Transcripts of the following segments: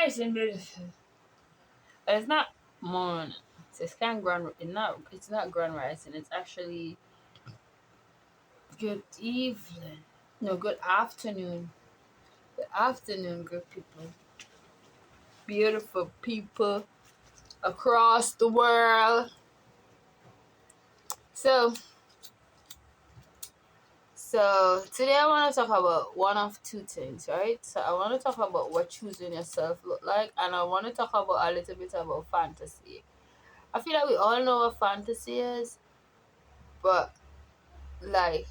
rising, beautiful. It's not morning. It's kind of grand. It's not grand rising. It's actually good evening. No, good afternoon. Good afternoon, good people. Beautiful people across the world. So, so today I want to talk about one of two things, right? So I want to talk about what choosing yourself look like, and I want to talk about a little bit about fantasy. I feel like we all know what fantasy is, but like,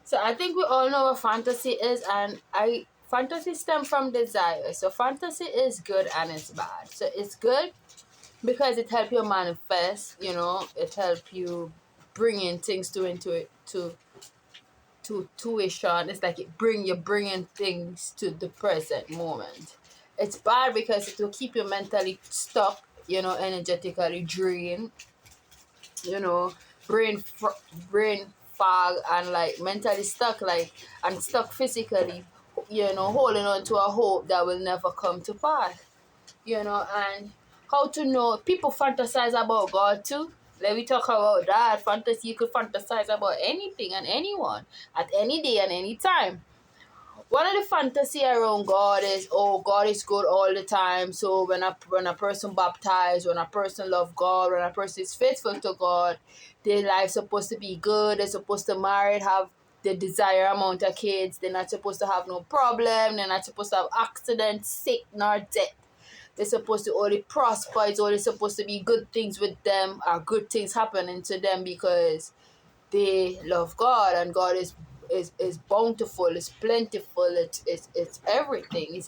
so I think we all know what fantasy is, and fantasy stem from desire. So fantasy is good and it's bad. So it's good because it help you manifest. It help you bring in things to tuition. It's like you're bringing things to the present moment. It's bad because it will keep you mentally stuck. Energetically drained. You know, brain fog and like mentally stuck, like and stuck physically. Holding on to a hope that will never come to pass. And how to know people fantasize about God too. Let me talk about that. Fantasy, you could fantasize about anything and anyone at any day and any time. One of the fantasy around God is, oh, God is good all the time. So when a person baptized, when a person love God, when a person is faithful to God, their life's supposed to be good. They're supposed to marry, have the desired amount of kids. They're not supposed to have no problem. They're not supposed to have accidents, sick, nor death. They're supposed to only prosper. It's only supposed to be good things with them, or good things happening to them because they love God, and God is bountiful, it's plentiful, it's everything. You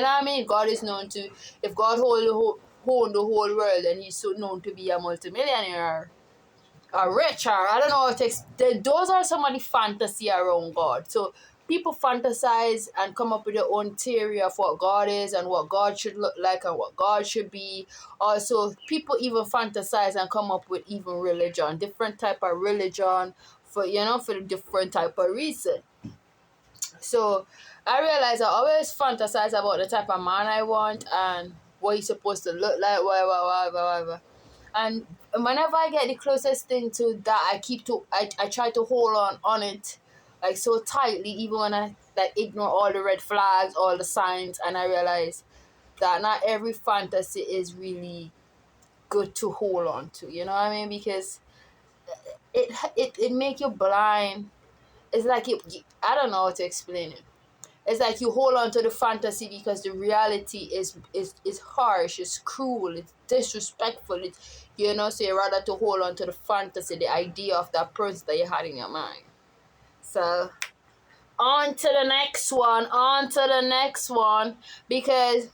know what I mean? God is known to, if God hold the whole world, then he's so known to be a multimillionaire, a rich, or I don't know what those are some of the fantasy around God. So people fantasize and come up with their own theory of what God is and what God should look like and what God should be. Also, people even fantasize and come up with even religion, different type of religion for the different type of reason. So I realize I always fantasize about the type of man I want and what he's supposed to look like, whatever. And whenever I get the closest thing to that, I try to hold on it like so tightly, even when I like ignore all the red flags, all the signs, and I realize that not every fantasy is really good to hold on to. You know what I mean? Because it make you blind. It's like I don't know how to explain it. It's like you hold on to the fantasy because the reality is harsh, it's cruel, it's disrespectful. So you rather to hold on to the fantasy, the idea of that person that you had in your mind. So on to the next one, because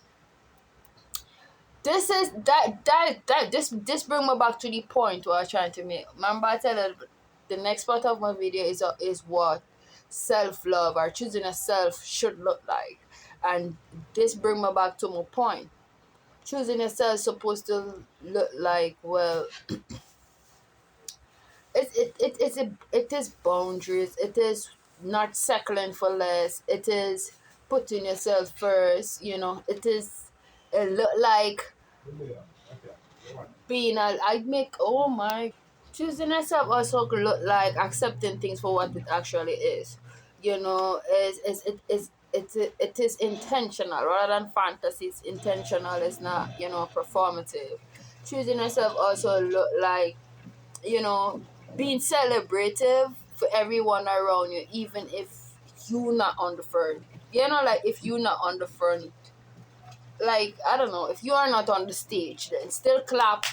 this is this bring me back to the point what I was trying to make. Remember I tell you the next part of my video is what self-love or choosing a self should look like. And this bring me back to my point. Choosing yourself is supposed to look like, well, it is boundaries, it is not settling for less, it is putting yourself first, it look like choosing yourself also could look like accepting things for what it actually is. It is intentional rather than fantasy. It's intentional. It's not performative. Choosing yourself also look like you know being celebrative for everyone around you, even if you not on the front. Like if you not on the front, like I don't know, if you are not on the stage, then still clap.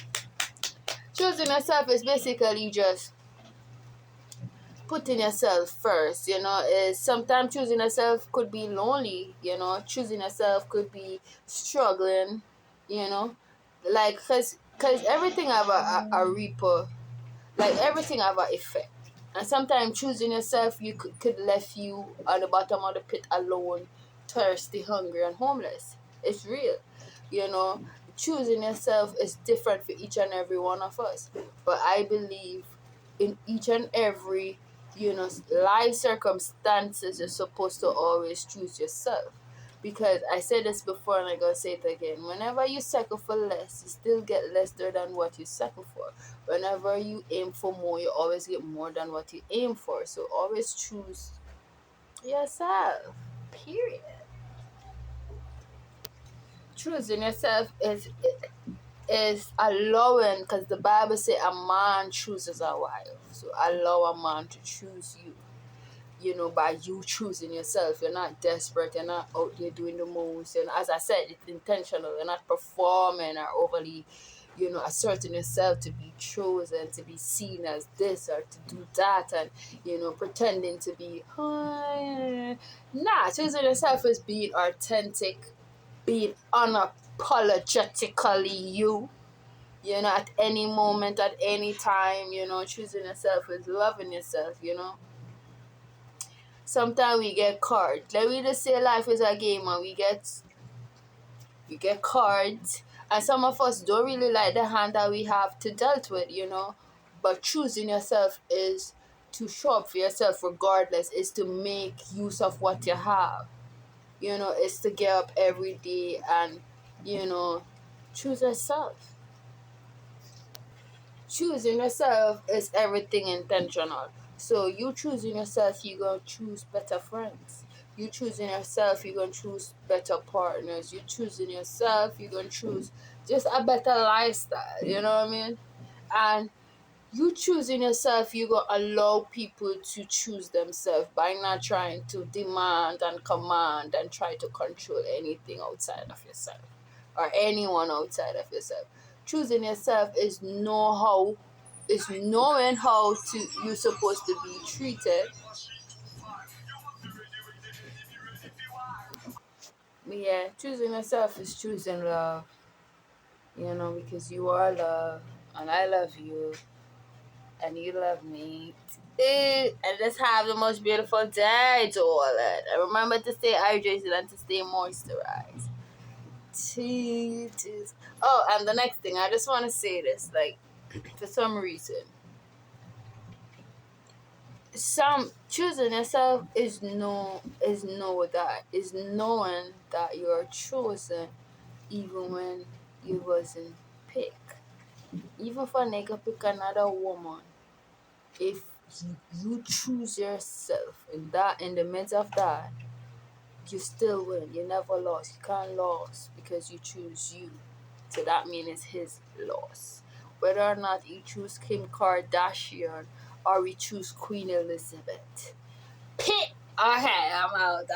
Choosing yourself is basically just putting yourself first. Is sometimes choosing yourself could be lonely. Choosing yourself could be struggling. You know, like cause everything have a reaper, like everything have a effect. And sometimes choosing yourself you could left you at the bottom of the pit alone, thirsty, hungry, and homeless. It's real. You know, choosing yourself is different for each and every one of us. But I believe in each and every life circumstances, you're supposed to always choose yourself. Because I said this before and I'm gonna say it again. Whenever you settle for less, you still get lesser than what you settle for. Whenever you aim for more, you always get more than what you aim for. So always choose yourself. Period. Choosing yourself is allowing, because the Bible says a man chooses a wife. So allow a man to choose you. By you choosing yourself. You're not desperate, you're not out there doing the most. And as I said, it's intentional. You're not performing or overly, asserting yourself to be chosen, to be seen as this or to do that, and, pretending to be, nah, choosing yourself is being authentic, being unapologetically you. At any moment, at any time, choosing yourself is loving yourself. Sometimes we get cards. Let me just say life is a game and we get cards. And some of us don't really like the hand that we have to dealt with. But choosing yourself is to show up for yourself regardless, is to make use of what you have. It's to get up every day and, choose yourself. Choosing yourself is everything intentional. So you choosing yourself, you're going to choose better friends. You choosing yourself, you're going to choose better partners. You choosing yourself, you're going to choose just a better lifestyle. You know what I mean? And you choosing yourself, you're going to allow people to choose themselves by not trying to demand and command and try to control anything outside of yourself or anyone outside of yourself. Choosing yourself is knowing how to you're supposed to be treated. But yeah, choosing yourself is choosing love. Because you are love and I love you and you love me. And let's have the most beautiful day to all that. And remember to stay hydrated and to stay moisturized. Cheese. Oh, and the next thing, I just want to say this, like, for some reason, some choosing yourself is knowing that you're chosen even when you wasn't picked. Even for a nigga pick another woman, if you choose yourself in the midst of that, you still win. You never lost. You can't lose because you choose you. So that means it's his loss. Whether or not you choose Kim Kardashian or we choose Queen Elizabeth. Pick. Okay, I'm out.